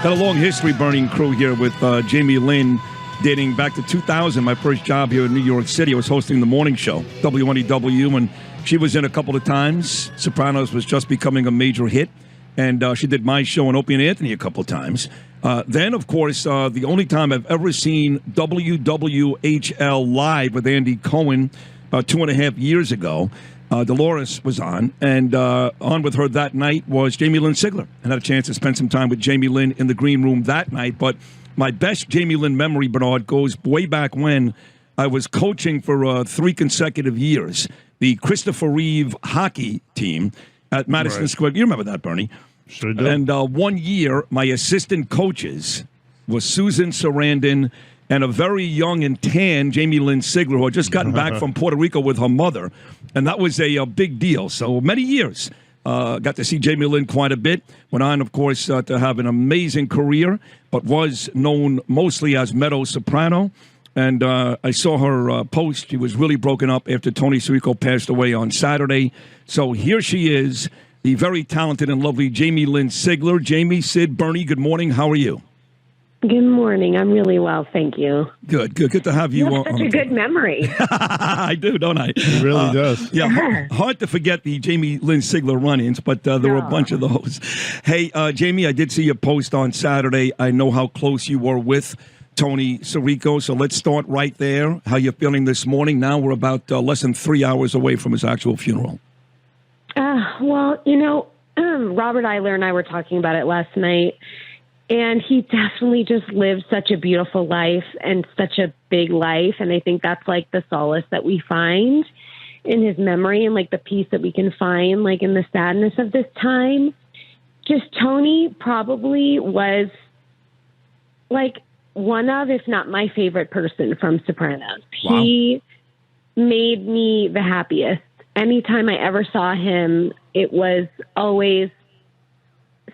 Got a long history, Burning Crew, here with Jamie Lynn, dating back to 2000. My first job here in New York City, I was hosting the morning show, WNEW, and she was in a couple of times. Sopranos was just becoming a major hit, and she did my show and Opie and Anthony a couple of times. Then, of course, the only time I've ever seen WWHL live with Andy Cohen 2.5 years ago. Dolores was on, and on with her that night was Jamie Lynn Sigler. I had a chance to spend some time with Jamie Lynn in the green room that night, but my best Jamie Lynn memory, Bernard, goes way back when I was coaching for 3 consecutive years, the Christopher Reeve hockey team at Madison Square. You remember that, Bernie? Sure do. And 1 year, my assistant coaches was Susan Sarandon and a very young and tan Jamie Lynn Sigler, who had just gotten back from Puerto Rico with her mother. And that was a big deal. So many years. Got to see Jamie Lynn quite a bit. Went on, of course, to have an amazing career, but was known mostly as Meadow Soprano. And I saw her post. She was really broken up after Tony Sirico passed away on Saturday. So here she is, the very talented and lovely Jamie Lynn Sigler. Jamie, Sid, Bernie, good morning. How are you? Good morning. I'm really well, thank you. Good to have you. You have such a good memory. I do, don't I? It really does. Yeah, hard to forget the Jamie Lynn Sigler run-ins, but there were a bunch of those. Hey, Jamie, I did see your post on Saturday. I know how close you were with Tony Sirico, so let's start right there. How you feeling this morning? Now we're about less than 3 hours away from his actual funeral. Well, you know, Robert Eiler and I were talking about it last night. And he definitely just lived such a beautiful life and such a big life. And I think that's like the solace that we find in his memory and like the peace that we can find like in the sadness of this time. Just Tony probably was like one of, if not my favorite person from Sopranos. Wow. He made me the happiest. Anytime I ever saw him, it was always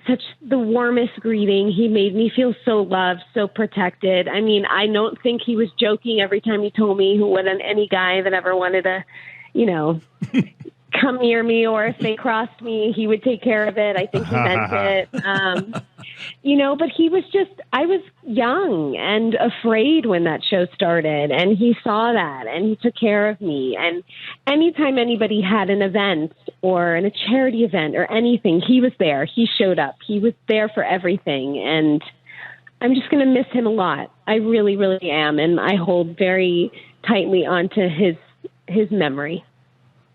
such the warmest greeting. He made me feel so loved, so protected. I mean, I don't think he was joking every time he told me who wasn't any guy that ever wanted to, you know, come near me, or if they crossed me, he would take care of it. I think he meant it. You know, but he was just, I was young and afraid when that show started, and he saw that and he took care of me. And anytime anybody had an event or a charity event or anything, he was there. He showed up. He was there for everything. And I'm just going to miss him a lot. I really, really am. And I hold very tightly onto his memory.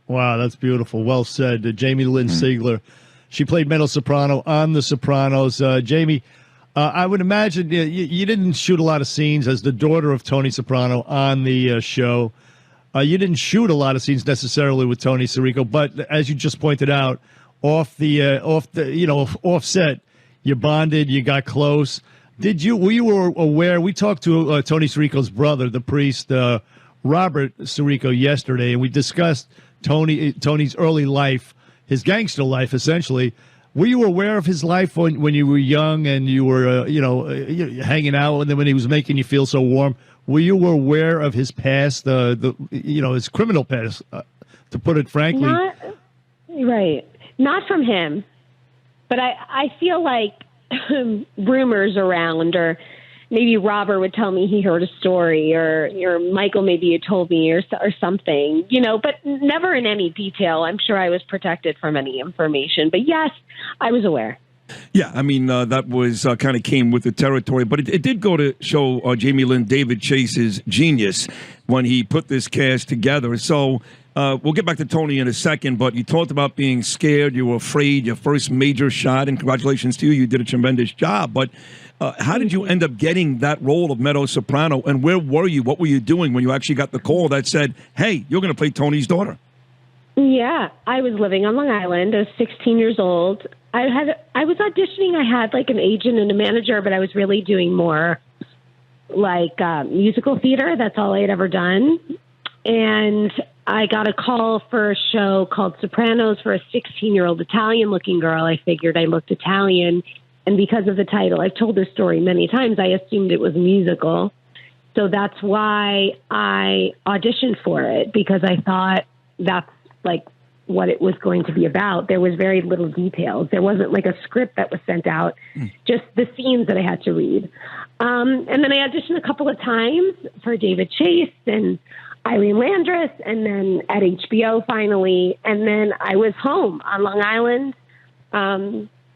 Wow, that's beautiful. Well said. Jamie Lynn Sigler. She played Meadow Soprano on The Sopranos. Jamie, I would imagine you didn't shoot a lot of scenes as the daughter of Tony Soprano on the show. You didn't shoot a lot of scenes necessarily with Tony Sirico, but as you just pointed out, off set, you bonded, you got close. Were you aware? We talked to Tony Sirico's brother, the priest, Robert Sirico, yesterday, and we discussed Tony's early life, his gangster life, essentially. Were you aware of his life when you were young and you were, hanging out, and then when he was making you feel so warm? Were you aware of his past, his criminal past, to put it frankly? Not from him, but I feel like rumors around, or maybe Robert would tell me he heard a story, or Michael maybe had told me, or something, but never in any detail. I'm sure I was protected from any information, but yes, I was aware. Yeah, I mean, that was kind of came with the territory, but it did go to show Jamie Lynn David Chase's genius when he put this cast together. So we'll get back to Tony in a second, but you talked about being scared, you were afraid, your first major shot, and congratulations to you. You did a tremendous job, but how did you end up getting that role of Meadow Soprano, and where were you? What were you doing when you actually got the call that said, hey, you're going to play Tony's daughter? Yeah, I was living on Long Island. I was 16 years old. I was auditioning. I had like an agent and a manager, but I was really doing more like musical theater. That's all I had ever done. And I got a call for a show called Sopranos for a 16-year-old Italian-looking girl. I figured I looked Italian. And because of the title, I've told this story many times, I assumed it was a musical. So that's why I auditioned for it, because I thought that's like what it was going to be about. There was very little details. There wasn't like a script that was sent out, just the scenes that I had to read. And then I auditioned a couple of times for David Chase and Eileen Landris, and then at HBO finally. And then I was home on Long Island,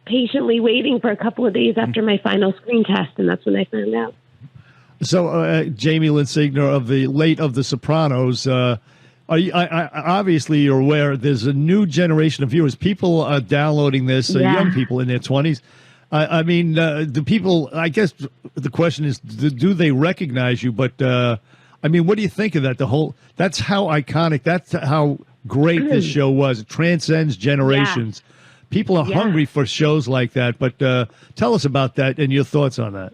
patiently waiting for a couple of days after my final screen test, and that's when I found out. So, Jamie Lynn Sigler of The Sopranos, obviously you're aware there's a new generation of viewers. People are downloading this, young people in their 20s. The people, I guess the question is, do they recognize you? But, what do you think of that? That's how iconic, that's how great this show was. It transcends generations. Yeah. People are hungry for shows like that. But tell us about that and your thoughts on that.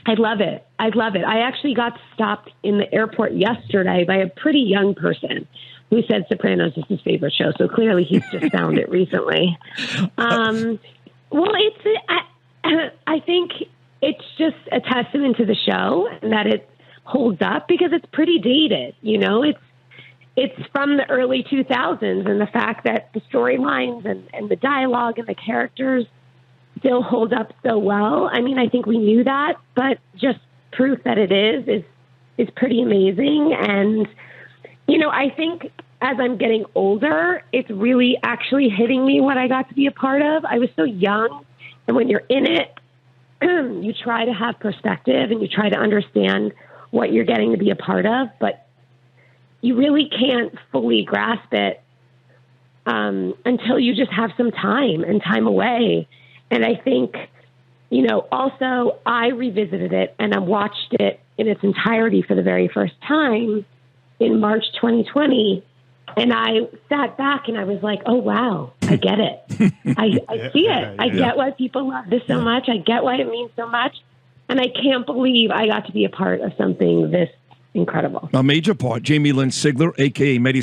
I love it. I actually got stopped in the airport yesterday by a pretty young person who said Sopranos is his favorite show. So clearly he's just found it recently. I think it's just a testament to the show and that it holds up because it's pretty dated. It's from the early 2000s, and the fact that the storylines and the dialogue and the characters still hold up so well. I think we knew that, but just proof that it is pretty amazing. And, I think as I'm getting older, it's really actually hitting me what I got to be a part of. I was so young, and when you're in it, you try to have perspective and you try to understand what you're getting to be a part of, but you really can't fully grasp it until you just have some time away. And I think, also I revisited it and I watched it in its entirety for the very first time in March 2020. And I sat back and I was like, oh, wow, I get it. I see it. I get why people love this so much. I get why it means so much. And I can't believe I got to be a part of something this incredible. A major part. Jamie Lynn Sigler, a.k.a. Meadow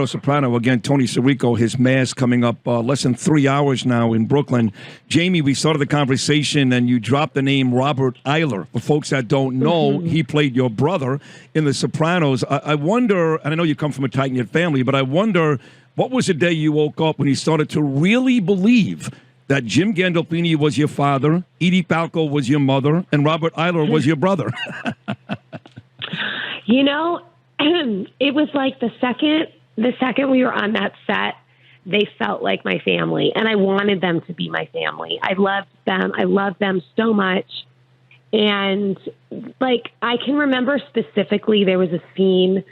Soprano. Again, Tony Sirico, his mass coming up less than 3 hours now in Brooklyn. Jamie, we started the conversation and you dropped the name Robert Eiler. For folks that don't know, he played your brother in The Sopranos. I wonder, and I know you come from a tight-knit family, but I wonder, what was the day you woke up when you started to really believe that Jim Gandolfini was your father, Edie Falco was your mother, and Robert Eiler was your brother? It was like the second we were on that set, they felt like my family, and I wanted them to be my family. I loved them. I loved them so much. And I can remember specifically there was a scene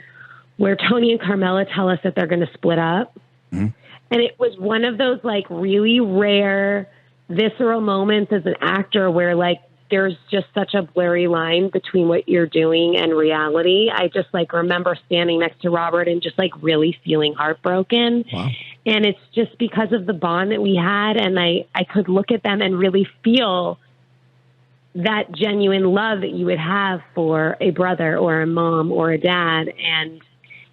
where Tony and Carmela tell us that they're going to split up. Mm-hmm. And it was one of those really rare visceral moments as an actor where there's just such a blurry line between what you're doing and reality. I just remember standing next to Robert and just really feeling heartbroken. Wow. And it's just because of the bond that we had. And I could look at them and really feel that genuine love that you would have for a brother or a mom or a dad. And,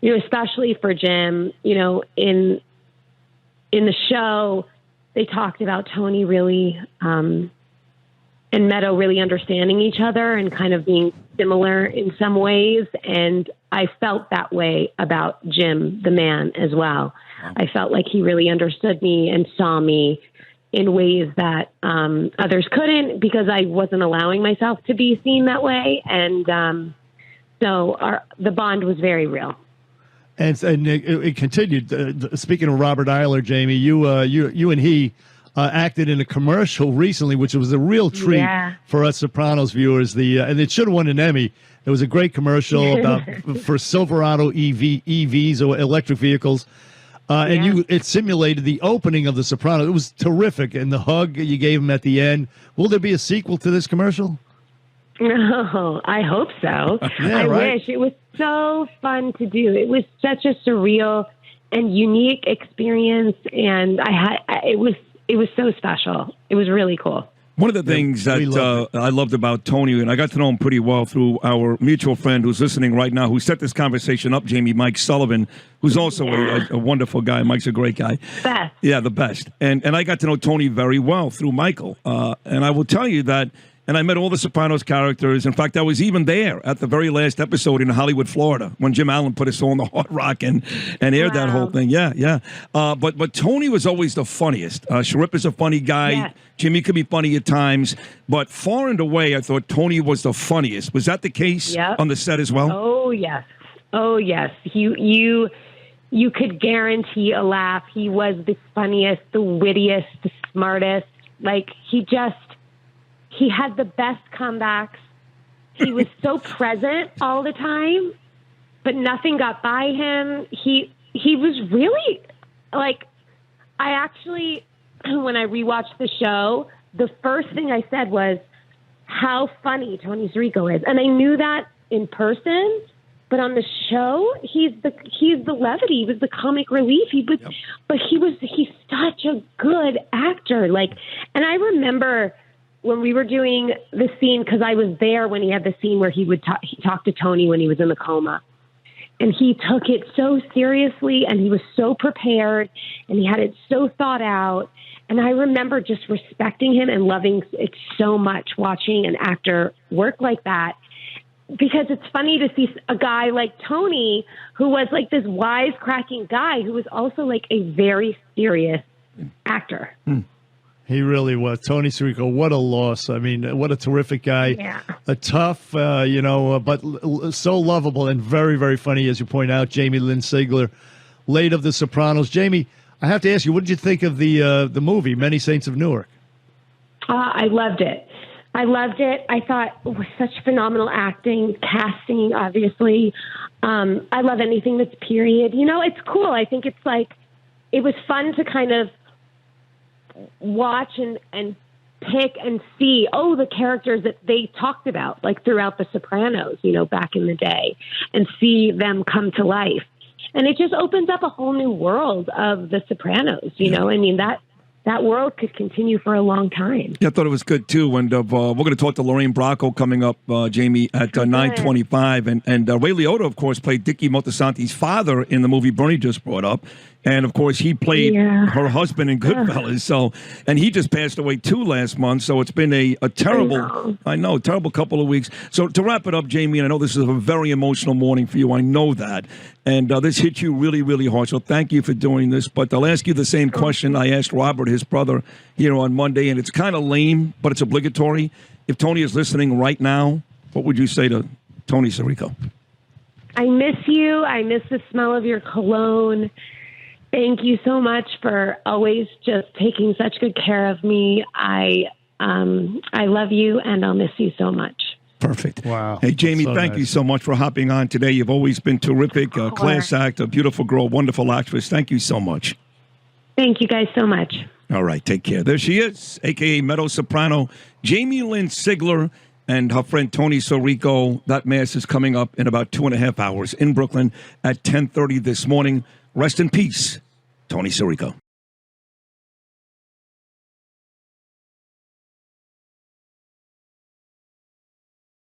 especially for Jim, in the show, they talked about Tony really, and Meadow really understanding each other and kind of being similar in some ways. And I felt that way about Jim, the man, as well. Wow. I felt like he really understood me and saw me in ways that others couldn't because I wasn't allowing myself to be seen that way. And the bond was very real. And it continued. Speaking of Robert Eiler, Jamie, you and he acted in a commercial recently, which was a real treat for us Sopranos viewers. And it should have won an Emmy. It was a great commercial for Silverado EVs or electric vehicles. And it simulated the opening of The Sopranos. It was terrific. And the hug you gave him at the end. Will there be a sequel to this commercial? No, I hope so. I wish. It was so fun to do. It was such a surreal and unique experience. And it was so special. It was really cool. One of the things that I loved about Tony, and I got to know him pretty well through our mutual friend who's listening right now, who set this conversation up, Jamie, Mike Sullivan, who's also a wonderful guy. Mike's a great guy. Best. Yeah, the best. And I got to know Tony very well through Michael. And I will tell you that And I met all the Sopranos characters. In fact, I was even there at the very last episode in Hollywood, Florida, when Jim Allen put us all on the Hard Rock and aired that whole thing. Yeah. But Tony was always the funniest. Sharip is a funny guy. Yes. Jimmy could be funny at times. But far and away, I thought Tony was the funniest. Was that the case on the set as well? Oh, yes. Oh, yes. You could guarantee a laugh. He was the funniest, the wittiest, the smartest. Like, he had the best comebacks. He was so present all the time, but nothing got by him. He was really, like, I actually, when I rewatched the show, the first thing I said was how funny Tony Sirico is. And I knew that in person, but on the show, he's the levity. He was the comic relief. But he's such a good actor. Like, and I remember when we were doing the scene, because I was there when he had the scene where he talked to Tony when he was in the coma. And he took it so seriously, and he was so prepared, and he had it so thought out. And I remember just respecting him and loving it so much, watching an actor work like that. Because it's funny to see a guy like Tony, who was like this wisecracking guy, who was also like a very serious actor. He really was. Tony Sirico, what a loss. I mean, what a terrific guy. Yeah. A tough, but so lovable and very, very funny, as you point out. Jamie Lynn Sigler, late of The Sopranos. Jamie, I have to ask you, what did you think of the movie, Many Saints of Newark? I loved it. I thought it was such phenomenal acting, casting, obviously. I love anything that's period. You know, it's cool. I think it's like, it was fun to kind of watch and pick and see, the characters that they talked about, like throughout The Sopranos, you know, back in the day, and see them come to life. And it just opens up a whole new world of The Sopranos, you know. I mean, that world could continue for a long time. Yeah, I thought it was good, too. And we're going to talk to Lorraine Bracco coming up, Jamie, at 9:25. And Ray Liotta, of course, played Dickie Moltisanti's father in the movie Bernie just brought up. And, of course, he played her husband in Goodfellas. So, and he just passed away, too, last month. So it's been a terrible, terrible couple of weeks. So to wrap it up, Jamie, and I know this is a very emotional morning for you. I know that. And this hit you really, really hard. So thank you for doing this. But I'll ask you the same question I asked Robert, his brother, here on Monday. And it's kind of lame, but it's obligatory. If Tony is listening right now, what would you say to Tony Sirico? I miss you. I miss the smell of your cologne. Thank you so much for always just taking such good care of me. I love you, and I'll miss you so much. Perfect. Wow. Hey, Jamie, thank you so much for hopping on today. You've always been terrific, a class act, a beautiful girl, wonderful actress. Thank you so much. Thank you guys so much. All right, take care. There she is, a.k.a. Meadow Soprano, Jamie Lynn Sigler, and her friend Tony Sirico. That mass is coming up in about 2.5 hours in Brooklyn at 10:30 this morning. Rest in peace, Tony Sirico.